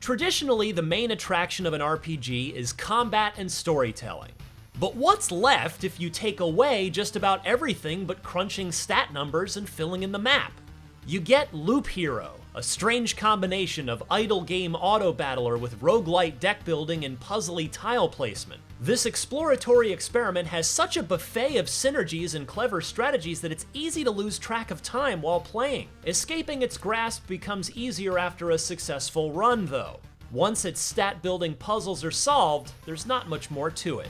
Traditionally, the main attraction of an RPG is combat and storytelling. But what's left if you take away just about everything but crunching stat numbers and filling in the map? You get Loop Hero, a strange combination of idle game auto battler with roguelite deck building and puzzly tile placement. This exploratory experiment has such a buffet of synergies and clever strategies that it's easy to lose track of time while playing. Escaping its grasp becomes easier after a successful run, though. Once its stat building puzzles are solved, there's not much more to it.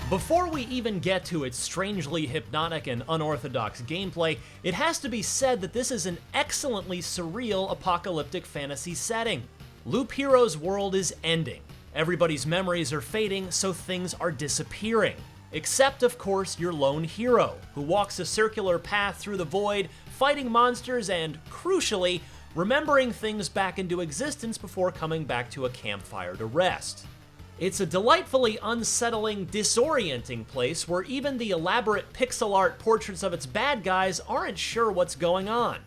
Before we even get to its strangely hypnotic and unorthodox gameplay, it has to be said that this is an excellently surreal apocalyptic fantasy setting. Loop Hero's world is ending. Everybody's memories are fading, so things are disappearing. Except, of course, your lone hero, who walks a circular path through the void, fighting monsters and, crucially, remembering things back into existence before coming back to a campfire to rest. It's a delightfully unsettling, disorienting place where even the elaborate pixel art portraits of its bad guys aren't sure what's going on.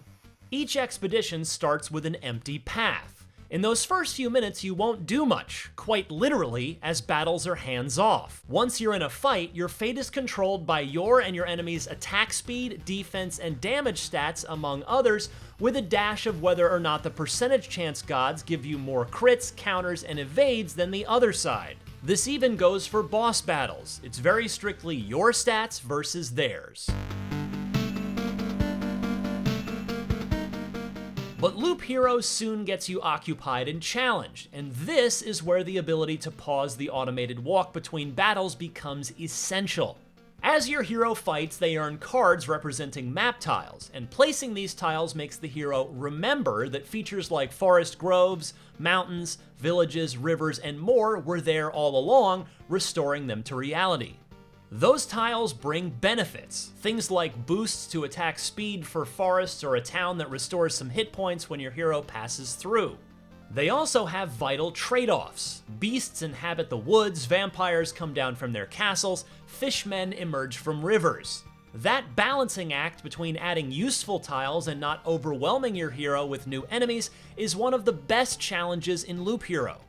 Each expedition starts with an empty path. In those first few minutes, you won't do much, quite literally, as battles are hands-off. Once you're in a fight, your fate is controlled by your and your enemy's attack speed, defense, and damage stats, among others, with a dash of whether or not the percentage chance gods give you more crits, counters, and evades than the other side. This even goes for boss battles. It's very strictly your stats versus theirs. But Loop Hero soon gets you occupied and challenged, and this is where the ability to pause the automated walk between battles becomes essential. As your hero fights, they earn cards representing map tiles, and placing these tiles makes the hero remember that features like forest groves, mountains, villages, rivers, and more were there all along, restoring them to reality. Those tiles bring benefits, things like boosts to attack speed for forests or a town that restores some hit points when your hero passes through. They also have vital trade-offs. Beasts inhabit the woods, vampires come down from their castles, fishmen emerge from rivers. That balancing act between adding useful tiles and not overwhelming your hero with new enemies is one of the best challenges in Loop Hero.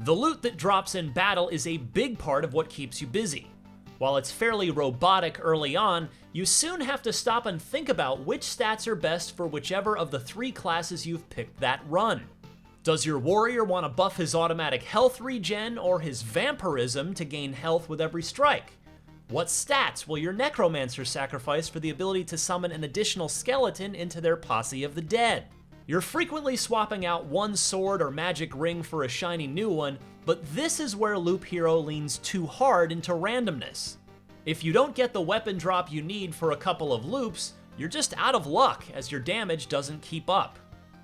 The loot that drops in battle is a big part of what keeps you busy. While it's fairly robotic early on, you soon have to stop and think about which stats are best for whichever of the 3 classes you've picked that run. Does your warrior want to buff his automatic health regen or his vampirism to gain health with every strike? What stats will your necromancer sacrifice for the ability to summon an additional skeleton into their posse of the dead? You're frequently swapping out one sword or magic ring for a shiny new one, but this is where Loop Hero leans too hard into randomness. If you don't get the weapon drop you need for a couple of loops, you're just out of luck as your damage doesn't keep up.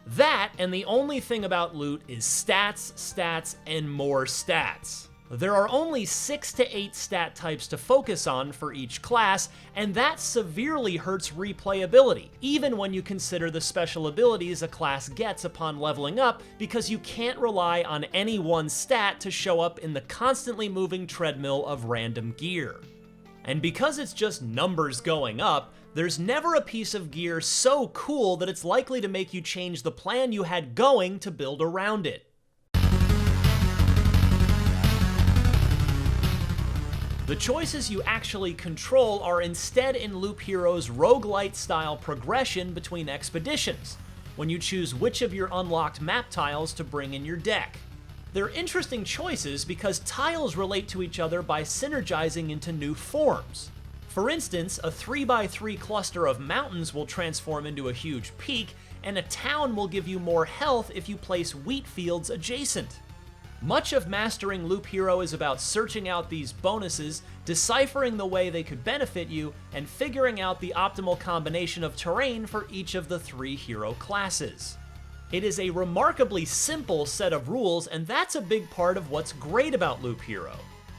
That, and the only thing about loot, is stats, stats, and more stats. There are only 6 to 8 stat types to focus on for each class, and that severely hurts replayability, even when you consider the special abilities a class gets upon leveling up, because you can't rely on any one stat to show up in the constantly moving treadmill of random gear. And because it's just numbers going up, there's never a piece of gear so cool that it's likely to make you change the plan you had going to build around it. The choices you actually control are instead in Loop Hero's roguelite style progression between expeditions, when you choose which of your unlocked map tiles to bring in your deck. They're interesting choices because tiles relate to each other by synergizing into new forms. For instance, a 3x3 cluster of mountains will transform into a huge peak, and a town will give you more health if you place wheat fields adjacent. Much of mastering Loop Hero is about searching out these bonuses, deciphering the way they could benefit you, and figuring out the optimal combination of terrain for each of the 3 hero classes. It is a remarkably simple set of rules, and that's a big part of what's great about Loop Hero.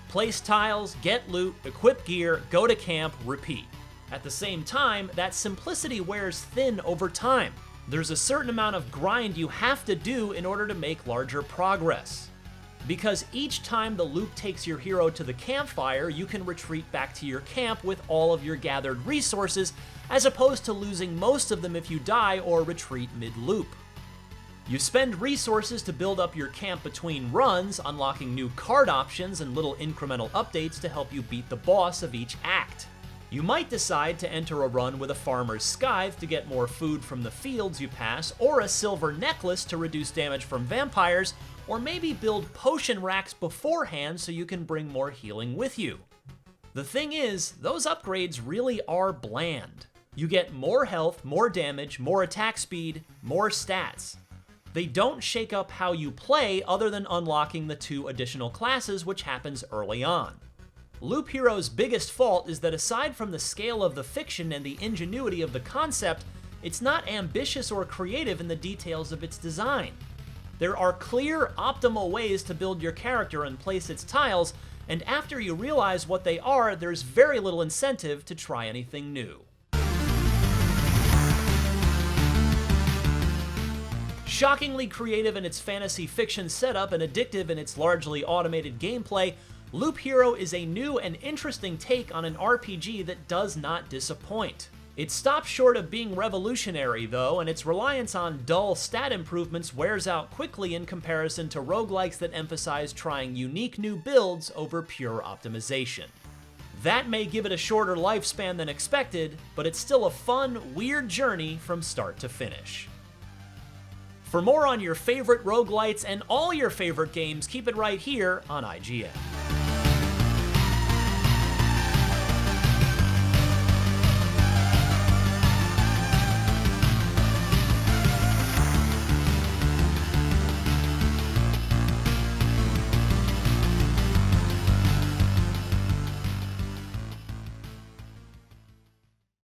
Place tiles, get loot, equip gear, go to camp, repeat. At the same time, that simplicity wears thin over time. There's a certain amount of grind you have to do in order to make larger progress. Because each time the loop takes your hero to the campfire, you can retreat back to your camp with all of your gathered resources, as opposed to losing most of them if you die or retreat mid-loop. You spend resources to build up your camp between runs, unlocking new card options and little incremental updates to help you beat the boss of each act. You might decide to enter a run with a farmer's scythe to get more food from the fields you pass, or a silver necklace to reduce damage from vampires, or maybe build potion racks beforehand so you can bring more healing with you. The thing is, those upgrades really are bland. You get more health, more damage, more attack speed, more stats. They don't shake up how you play other than unlocking the 2 additional classes, which happens early on. Loop Hero's biggest fault is that aside from the scale of the fiction and the ingenuity of the concept, it's not ambitious or creative in the details of its design. There are clear, optimal ways to build your character and place its tiles, and after you realize what they are, there's very little incentive to try anything new. Shockingly creative in its fantasy fiction setup and addictive in its largely automated gameplay, Loop Hero is a new and interesting take on an RPG that does not disappoint. It stops short of being revolutionary, though, and its reliance on dull stat improvements wears out quickly in comparison to roguelikes that emphasize trying unique new builds over pure optimization. That may give it a shorter lifespan than expected, but it's still a fun, weird journey from start to finish. For more on your favorite roguelites and all your favorite games, keep it right here on IGN.